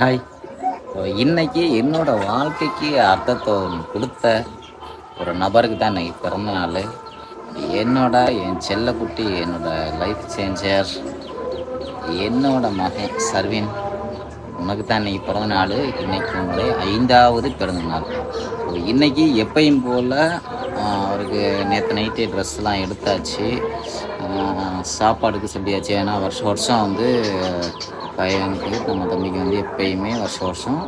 Hi. இன்னைக்கு என்னோட வாழ்க்கைக்கு அர்த்தத்தை கொடுத்த ஒரு நபருக்கு தான் இன்னைக்கு பிறந்த நாள். என் செல்லக்குட்டி, என்னோட லைஃப் சேஞ்சர், என்னோட மகன் சர்வின், உனக்கு தான் இன்னைக்கு பிறந்த நாள். இன்னைக்கு உங்களுடைய 5வது பிறந்த நாள். இன்னைக்கு எப்பயும் போல் அவருக்கு நேற்று நைட்டு ட்ரெஸ்லாம் எடுத்தாச்சு, சாப்பாடுக்கு சொல்லியாச்சு. ஏன்னா வருஷம் வந்து பையனுக்கு, நம்ம தம்பிக்கு வந்து எப்பயுமே வருஷம்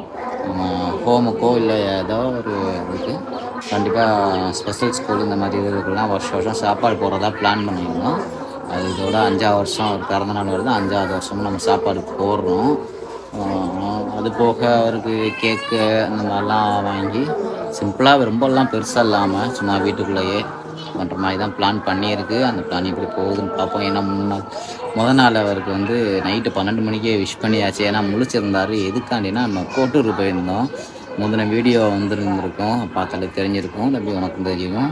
ஹோமுக்கோ இல்லை ஏதோ ஒரு இதுக்கு கண்டிப்பாக ஸ்பெஷல் ஸ்கூல் இந்த மாதிரி இதுக்கெல்லாம் வருஷம் சாப்பாடு போடுறதா பிளான் பண்ணியிருந்தோம். அது இதோட 5வது வருஷம் அவர் பிறந்தநாள் வருது. 5வது வருஷமும் நம்ம சாப்பாடு போடுறோம். அது போக அவருக்கு கேக்கு அந்த மாதிரிலாம் வாங்கி சிம்பிளாக, ரொம்பலாம் பெருசாக இல்லாமல் சும்மா வீட்டுக்குள்ளேயே பண்ணுற மாதிரி தான் பிளான் பண்ணியிருக்கு. அந்த பிளான் எப்படி போகுதுன்னு பார்ப்போம். ஏன்னா முதல் நாள் அவருக்கு வந்து நைட்டு 12 மணிக்கே விஷ் பண்ணியாச்சு. ஏன்னா முழிச்சிருந்தார். எதுக்காண்டினா நம்ம கோட்டூர் போயிருந்தோம். முந்தின வீடியோ வந்துருந்துருக்கோம், பார்த்தாலே தெரிஞ்சிருக்கும், அப்படி உனக்கும் தெரியும்.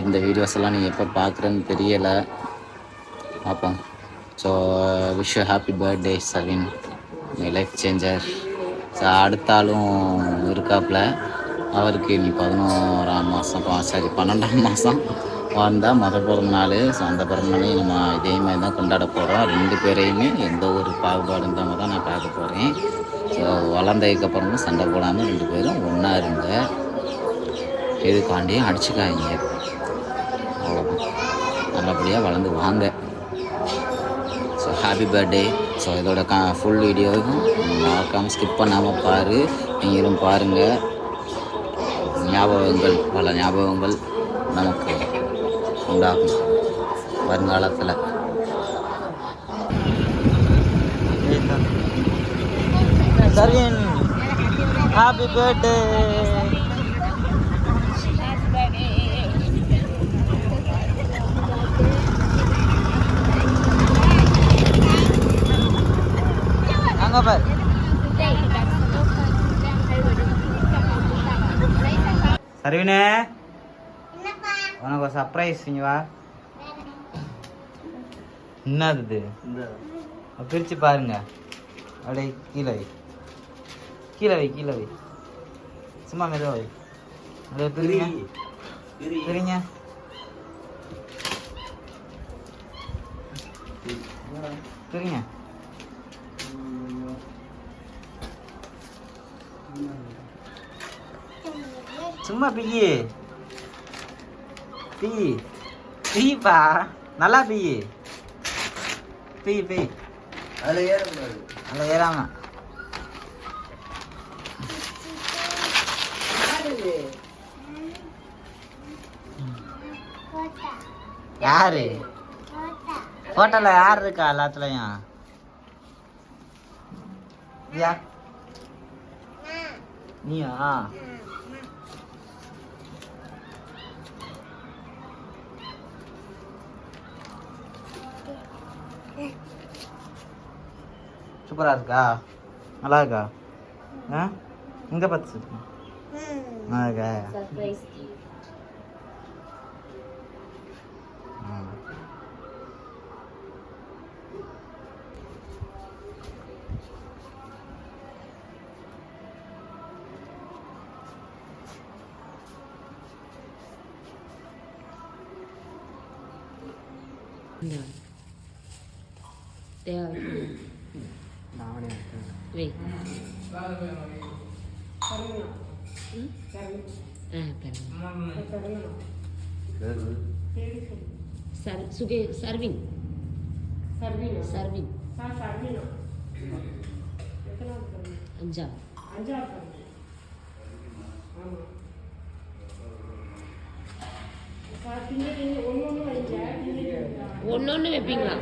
இந்த வீடியோஸ் எல்லாம் நீங்கள் எப்போ பார்க்குறேன்னு தெரியலை, பார்ப்போம். So wish you happy birthday Savin, my life changer. So அடுத்தாலும் இருக்காப்புல. அவருக்கு இனி 11ஆம் மாதம், சரி 12ஆம் மாதம் வந்தால் பிறந்த நாள். ஸோ அந்த பிறந்த நாளையும் நம்ம இதே மாதிரி தான் கொண்டாட போகிறோம். 2 பேரையுமே எந்த ஒரு பாகுபாடு இல்லாமல் தான் நான் பார்க்க போகிறேன். ஸோ வளர்ந்ததுக்கப்புறமும் சண்டை போடாமல் 2 பேரும் ஒன்றா இருங்க, எதுக்காண்டியும் அடிச்சுக்காங்க. அவ்வளோதான், நல்லபடியாக வளர்ந்து வாங்க. So happy birthday. ஸோ இதோட ஃபுல் வீடியோவும் மறக்காமல் ஸ்கிப் பண்ணாமல் பாரு. நீங்களும் பாருங்கள். ஞாபகங்கள், பல ஞாபகங்கள் நமக்கு உண்டாகும் வருங்காலத்தில். Sarvin happy birthday. அங்க பார். சர்வினே, உனக்கு ஒரு சர்ப்ரைஸ். இங்க வா. என்னது பிரிச்சு பாருங்க. அப்படியே கீழே வை, கீழே வை, கீழே வை. சும்மா மெதுவா வை. அப்படியே பிரிங்க, பிரிங்க. பிரிங்க. சும்மா பிய்யி, பிய்யி, பிய்ப்பா, நல்லா பிய்யி, பிய் பிய். அதில் ஏறக்கூடாது, அதில் ஏறாம. யாரு போட்டோல யார் இருக்கா எல்லாத்துலயும்? நீயா? சூப்பரா இருக்கா? நல்லா இருக்கா? எங்க பார்த்து நல்லா இருக்கா? சர்வின் ஒன்னொன்னு வைப்பீங்களா?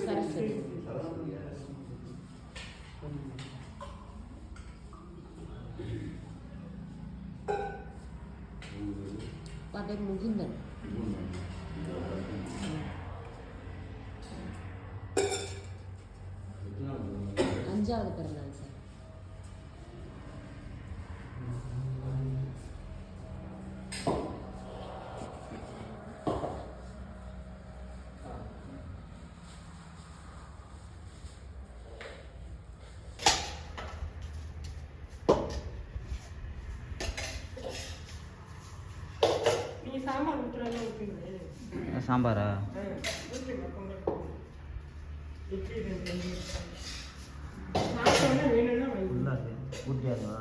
சரஸ்வதி. Pada Mugundan. 5வது பிறந்தாங்க சார். சாம்பாரா? ஊட்டியாருவா?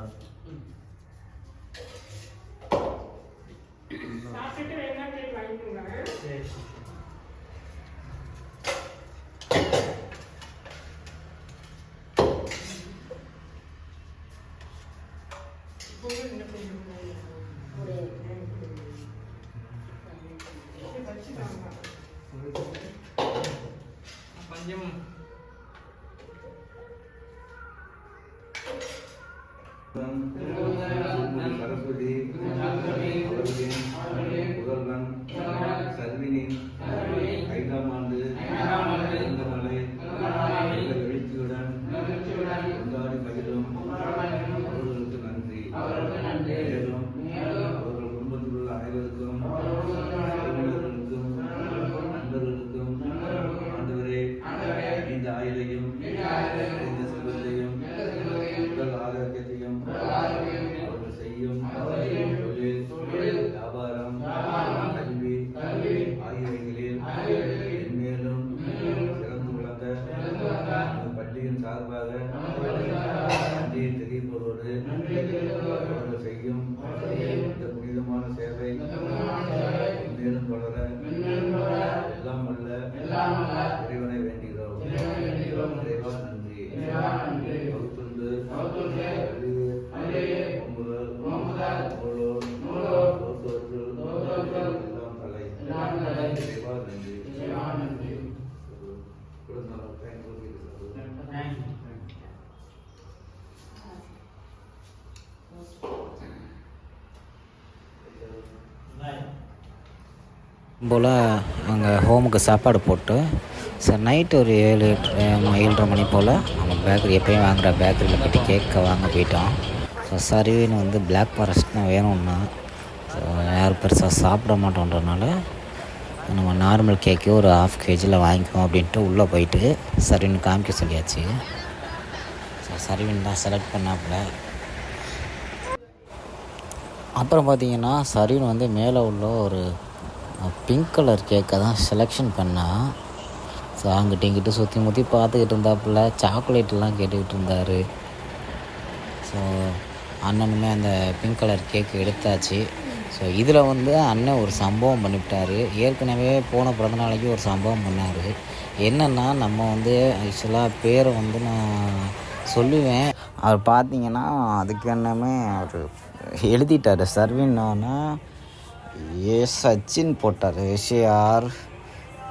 சரஸ்வதி அவர்களின் புதல்வன் சர்வினின் 5ஆம் ஆண்டு பிறந்த நாளை எழுச்சியுடன் கொண்டாடி மகிழும் அவர்களுக்கு நன்றி. மேலும் அவர்கள் குடும்பத்தில் உள்ள அனைவருக்கும் உறவினர்களுக்கும் நண்பர்களுக்கும் ஆண்டவரே இந்த ஆயுளையும் இந்த செல்வத்தையும் உடல் ஆரோக்கியத்தையும் அவர்கள் செய்யும் தொழில் வியாபாரம் கல்வி ஆகியவைகளில் மேலும் சிறந்து விளங்க அந்த பள்ளியின் சார்பாக நன்றியை தெரிவிப்பதோடு அவர்கள் செய்யும் இந்த புனிதமான சேவை மேலும் தொடர எல்லாம் வல்ல இறைவனை வேண்டுகிறோம். இறைவா நன்றி. வகுத்துண்டு எல்லாம் தலை. இறைவா நன்றி. போல் அங்கே ஹோமுக்கு சாப்பாடு போட்டு சார் நைட்டு ஒரு 7:30 மணி போல் நம்ம பேக்கரி எப்போயும் வாங்குகிற பேக்கரியில் போய்ட்டு கேக்கை வாங்க போயிட்டோம். ஸோ சர்வீன் வந்து பிளாக் ஃபாரஸ்ட்னு வேணும்னா ஸோ யாரும் பெருசாக சாப்பிட மாட்டோன்றனால நம்ம நார்மல் கேக்கே ஒரு 1/2 kgயில் வாங்கிக்குவோம் அப்படின்ட்டு உள்ளே போயிட்டு சர்வீன் காமிக்க சொல்லியாச்சு. ஸோ சர்வீன் தான் செலக்ட் பண்ணாப்புல. அப்புறம் பார்த்திங்கன்னா சர்வீன் வந்து மேலே உள்ள ஒரு பிங்க் கலர் கேக்கை தான் செலெக்ஷன் பண்ணால். ஸோ அங்கிட்ட இங்கிட்ட சுற்றி முற்றி பார்த்துக்கிட்டு இருந்தாப்புல சாக்லேட்லாம் கேட்டுக்கிட்டு இருந்தார். ஸோ அண்ணனுமே அந்த பிங்க் கலர் கேக்கு எடுத்தாச்சு. ஸோ இதில் வந்து அண்ணன் ஒரு சம்பவம் பண்ணிவிட்டார். ஏற்கனவே போன பிறந்தநாளைக்கு ஒரு சம்பவம் பண்ணார். என்னென்னா நம்ம வந்து ஆக்சுவலாக பேரை வந்து நான் சொல்லுவேன். அவர் பார்த்திங்கன்னா அதுக்கு என்னமே அவர் எழுதிட்டார். சர்வின்னா சச்சின் போட்டார். SAR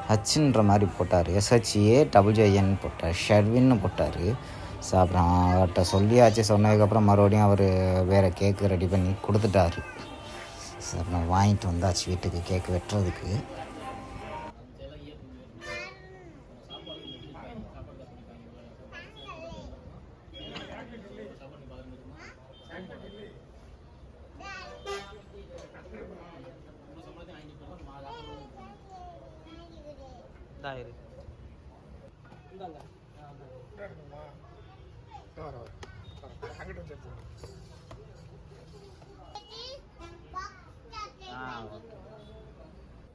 ஹச்சின்ற மாதிரி போட்டார். SHAJN போட்டார். ஷர்வின்னு போட்டார். ஸோ அப்புறம் அவர்கிட்ட சொல்லியாச்சு. சொன்னதுக்கப்புறம் மறுபடியும் அவர் வேறு கேக்கு ரெடி பண்ணி கொடுத்துட்டாரு. ஸோ அப்புறம் வாங்கிட்டு வந்தாச்சு வீட்டுக்கு கேக்கு வெட்டுறதுக்கு.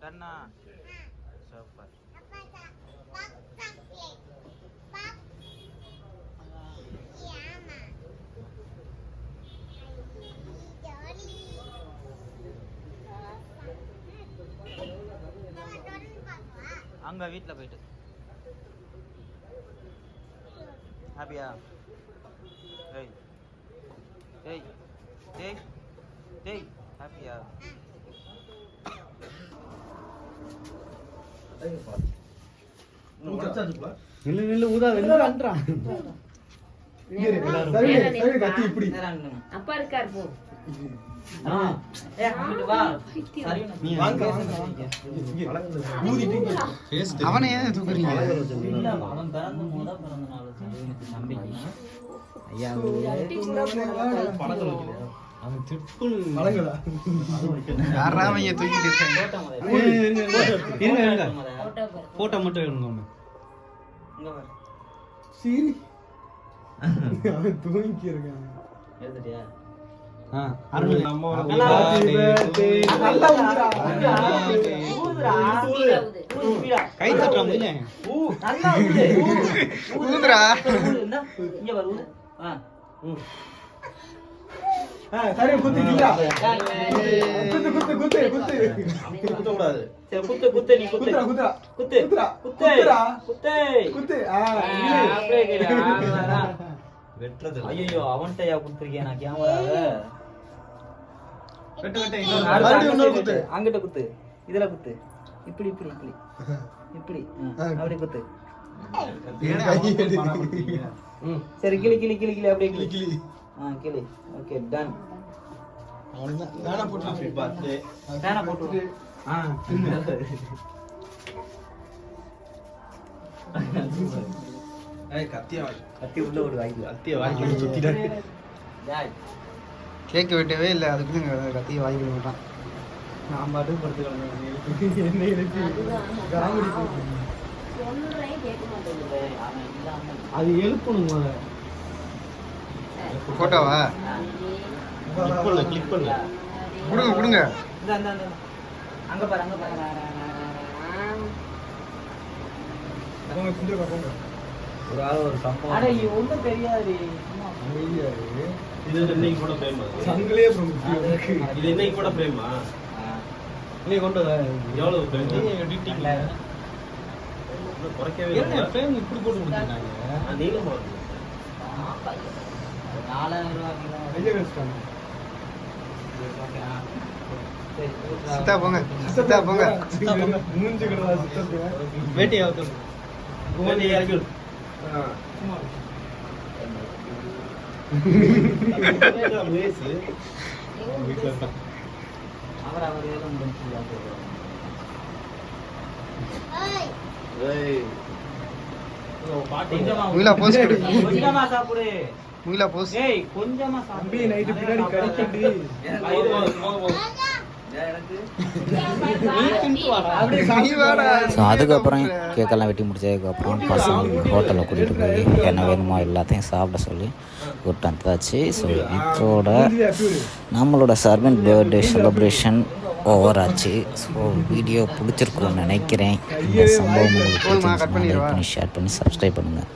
கண்ணா சூப்பர். அங்கே வீட்டில் போயிட்டு ஹாப்பியா? ஏய் ஏய் ஏய் ஏய் ஹாப்பியா? அப்பா இருக்கார் போ. அவனை ஏன் தூக்குறீங்க? அவன் பிறந்த நாள் தம்பிக்கு. ஐயா யாரா அவங்க தூக்கிட்டு இருக்காங்க? போட்டோ மட்டும் எடுங்க ஒண்ணு. எழுதிட்டியா? கை தட்டுறா முடிஞ்ச ஊதுடா. இங்க வர ஊது. சரி குத்து நீடா. குத்த கூடாது. சரி குத்து குத்து நீ குத்து. குத்து குத்து குத்து குத்து. அப்படியே கேளு. வெட்றது. ஐயோ அவன்ட்டயா குத்துறியா நான் கேமரால. வெட்டு வெட்டு இன்னொரு குத்து. அங்கிட்ட குத்து. இதுல குத்து. இப்படி இப்படி இப்படி. இப்படி. அப்படி குத்து. சரி கிளி கிளி கிளி கிளி அப்படியே கிளி கிளி. கிளி. Okay done. அவ்வளவுதான். நானா போட்டு பாத்து. ஃபேனா போட்டு. ஏய் கத்தியா கத்தி உள்ள ஒரு வாய்க்கு. கத்திய வாங்கி சுத்திட்டாரு. டேய் கேக் வெட்டவே இல்லை, அதுக்குள்ள கத்தியை வாங்கிக்க மாட்டான். நான் பாட்டு படுத்துக்கலாம். என்ன இருக்கு? காமெடி சொல்றேன் கேட்க மாட்டேங்குது. அவன் இல்லாம அது எழுப்பணும் முத. போட்டோவா? கிளிக் பண்ணு. கொடுங்க கொடுங்க. இந்த அந்த அந்த அங்க பாரு அங்க பாரு. ஒரு ஆள் ஒரு சம்பவம். அட இது ஒண்ணும் தெரியாது. இது இன்னைக்கு கூட பிரேமா. சங்கிலே இது இன்னைக்கு கூட பிரேமா. நீ கொண்டு வா. எவ்வளவு பிரேம்? நீ எடிட்டிங்ல குறைக்கவே இல்ல. பிரேம் இப்படி போட்டு கொடுத்தாங்க. நீலம் போடு. 4000 ரூபாய் வெளிய வெச்சிட்டாங்க. சித்தா போங்க, சித்தா போங்க. மூஞ்சி கடவா சித்தா. வேட்டி ஆவுது. வேட்டி இறக்கி விடு. மேஸ் வீட்ல இருக்கா. அவர் ஏதோ முடிஞ்சு ஏய் பாட்டி முயிலா போஸ் கொடு. கொஞ்சமா சாப்பிடு. முயிலா போஸ். ஏய் கொஞ்சமா சாப்பிடு. நைட் பின்னாடி கடிக்கடி. ஸோ அதுக்கப்புறம் கேக்கெல்லாம் வெட்டி முடிச்சதுக்கப்புறம் பசங்க ஹோட்டலில் கூட்டிகிட்டு போய் என்ன வேணுமோ எல்லாத்தையும் சாப்பிட சொல்லி கூப்பிட்டு வந்தாச்சு. ஸோ இதோட நம்மளோட சர்வன் பர்த்டே செலிப்ரேஷன் ஓவர் ஆச்சு. ஸோ வீடியோ பிடிச்சிருக்குன்னு நினைக்கிறேன். இந்த சம்பவம் உங்களுக்கு பிடிச்சிருந்துச்சுன்னா லைக் பண்ணி ஷேர் பண்ணி சப்ஸ்கிரைப் பண்ணுங்கள்.